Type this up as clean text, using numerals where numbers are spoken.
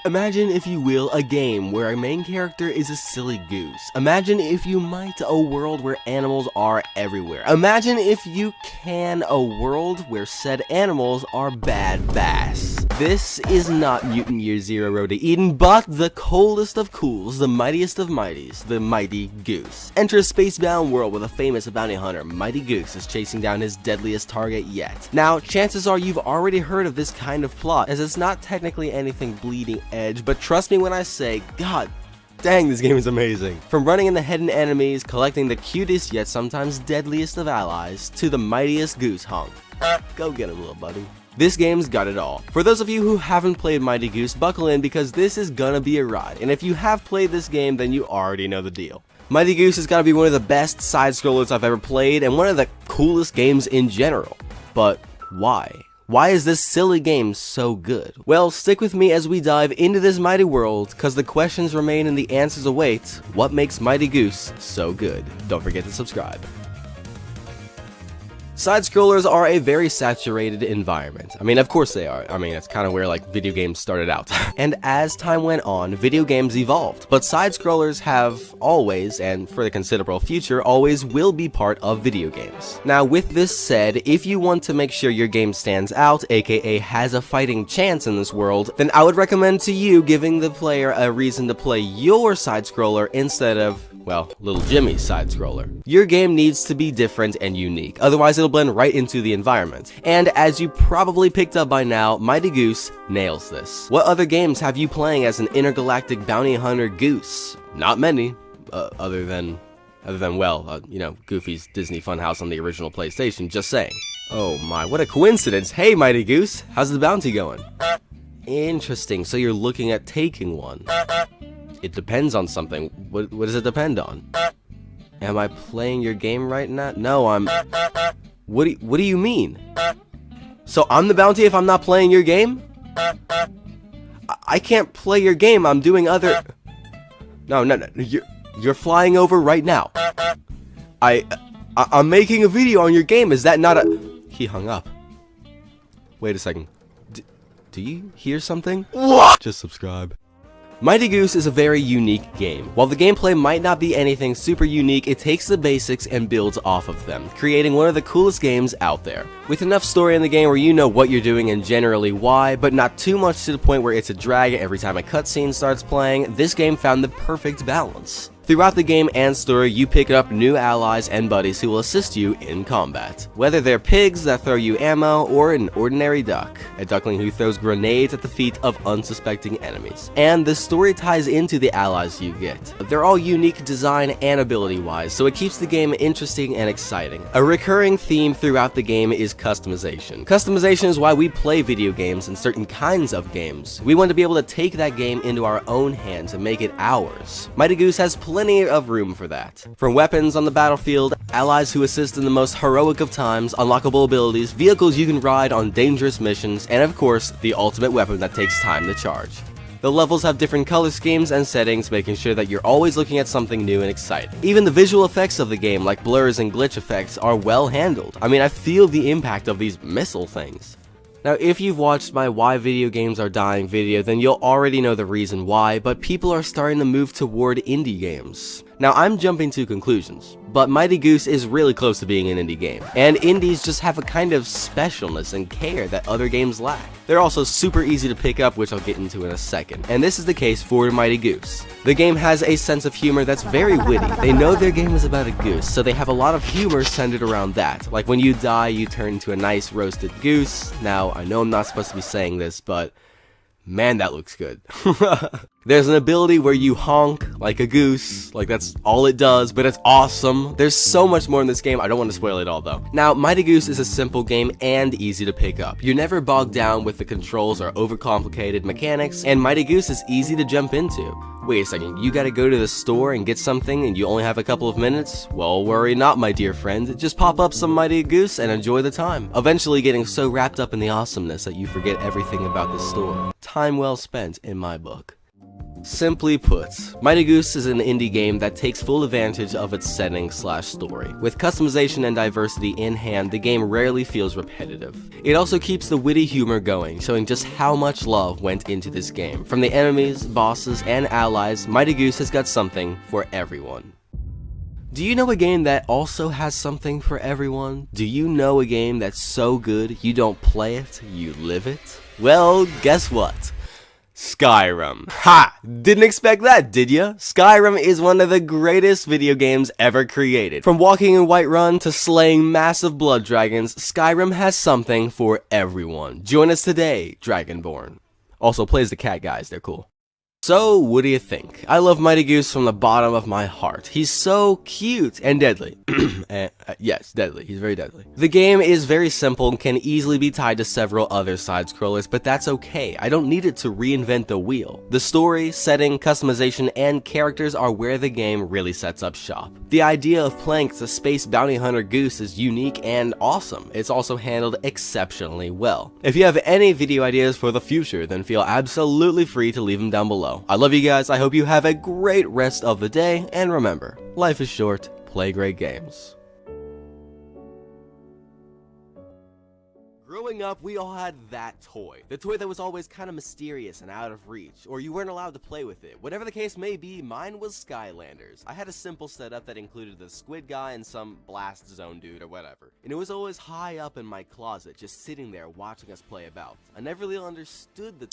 Imagine, if you will, a game where our main character is a silly goose. Imagine, if you might, a world where animals are everywhere. Imagine, if you can, a world where said animals are bad bass. This is not Mutant Year Zero Road to Eden, but the coolest of cools, the mightiest of mighties, the Mighty Goose. Enter a spacebound world where the famous bounty hunter, Mighty Goose, is chasing down his deadliest target yet. Now, chances are you've already heard of this kind of plot, as it's not technically anything bleeding edge, but trust me when I say, God dang, this game is amazing. From running into hidden enemies, collecting the cutest yet sometimes deadliest of allies, to the mightiest goose hunk. Go get him, little buddy. This game's got it all. For those of you who haven't played Mighty Goose, buckle in because this is gonna be a ride. And if you have played this game, then you already know the deal. Mighty Goose has gotta be one of the best side-scrollers I've ever played and one of the coolest games in general. But why? Why is this silly game so good? Well, stick with me as we dive into this mighty world, cause the questions remain and the answers await. What makes Mighty Goose so good? Don't forget to subscribe. Side-scrollers are a very saturated environment. I mean, of course they are. I mean, it's kind of where, like, video games started out. And as time went on, video games evolved. But side-scrollers have always, and for the considerable future, always will be part of video games. Now, with this said, if you want to make sure your game stands out, aka has a fighting chance in this world, then I would recommend to you giving the player a reason to play your side-scroller instead of, well, Little Jimmy's side-scroller. Your game needs to be different and unique, otherwise it'll blend right into the environment. And as you probably picked up by now, Mighty Goose nails this. What other games have you playing as an intergalactic bounty hunter goose? Not many, other than you know, Goofy's Disney Funhouse on the original PlayStation, just saying. Oh my, what a coincidence. Hey Mighty Goose, how's the bounty going? Interesting, so you're looking at taking one. It depends on something. What does it depend on? Am I playing your game right now? No, I'm... What do you mean? So I'm the bounty if I'm not playing your game? I can't play your game, I'm doing other... No, you're flying over right now. I'm making a video on your game, is that not a... He hung up. Wait a second. Do you hear something? What? Just subscribe. Mighty Goose is a very unique game. While the gameplay might not be anything super unique, it takes the basics and builds off of them, creating one of the coolest games out there. With enough story in the game where you know what you're doing and generally why, but not too much to the point where it's a drag every time a cutscene starts playing, this game found the perfect balance. Throughout the game and story, you pick up new allies and buddies who will assist you in combat. Whether they're pigs that throw you ammo, or an ordinary duck, a duckling who throws grenades at the feet of unsuspecting enemies. And the story ties into the allies you get. They're all unique design and ability-wise, so it keeps the game interesting and exciting. A recurring theme throughout the game is customization. Customization is why we play video games and certain kinds of games. We want to be able to take that game into our own hands and make it ours. Mighty Goose has plenty of room for that. From weapons on the battlefield, allies who assist in the most heroic of times, unlockable abilities, vehicles you can ride on dangerous missions, and of course, the ultimate weapon that takes time to charge. The levels have different color schemes and settings, making sure that you're always looking at something new and exciting. Even the visual effects of the game, like blurs and glitch effects, are well handled. I mean, I feel the impact of these missile things. Now, if you've watched my Why Video Games Are Dying video, then you'll already know the reason why, but people are starting to move toward indie games. Now, I'm jumping to conclusions, but Mighty Goose is really close to being an indie game, and indies just have a kind of specialness and care that other games lack. They're also super easy to pick up, which I'll get into in a second, and this is the case for Mighty Goose. The game has a sense of humor that's very witty. They know their game is about a goose, so they have a lot of humor centered around that. Like when you die, you turn into a nice roasted goose. Now, I know I'm not supposed to be saying this, but man, that looks good. There's an ability where you honk like a goose, like that's all it does, but it's awesome. There's so much more in this game, I don't want to spoil it all though. Now, Mighty Goose is a simple game and easy to pick up. You're never bogged down with the controls or overcomplicated mechanics, and Mighty Goose is easy to jump into. Wait a second, you gotta go to the store and get something and you only have a couple of minutes? Well, worry not, my dear friend. Just pop up some Mighty Goose and enjoy the time, eventually getting so wrapped up in the awesomeness that you forget everything about the store. Time well spent in my book. Simply put, Mighty Goose is an indie game that takes full advantage of its setting/story. With customization and diversity in hand, the game rarely feels repetitive. It also keeps the witty humor going, showing just how much love went into this game. From the enemies, bosses, and allies, Mighty Goose has got something for everyone. Do you know a game that also has something for everyone? Do you know a game that's so good you don't play it, you live it? Well, guess what? Skyrim. Ha! Didn't expect that, did ya? Skyrim is one of the greatest video games ever created. From walking in Whiterun to slaying massive blood dragons, Skyrim has something for everyone. Join us today, Dragonborn. Also plays the cat guys, they're cool. So, what do you think? I love Mighty Goose from the bottom of my heart. He's so cute and deadly. Yes, deadly. He's very deadly. The game is very simple and can easily be tied to several other side-scrollers, but that's okay. I don't need it to reinvent the wheel. The story, setting, customization, and characters are where the game really sets up shop. The idea of playing as a space bounty hunter goose is unique and awesome. It's also handled exceptionally well. If you have any video ideas for the future, then feel absolutely free to leave them down below. I love you guys, I hope you have a great rest of the day, and remember, life is short, play great games. Growing up, we all had that toy. The toy that was always kind of mysterious and out of reach, or you weren't allowed to play with it. Whatever the case may be, mine was Skylanders. I had a simple setup that included the squid guy and some blast zone dude or whatever. And it was always high up in my closet, just sitting there watching us play about. I never really understood the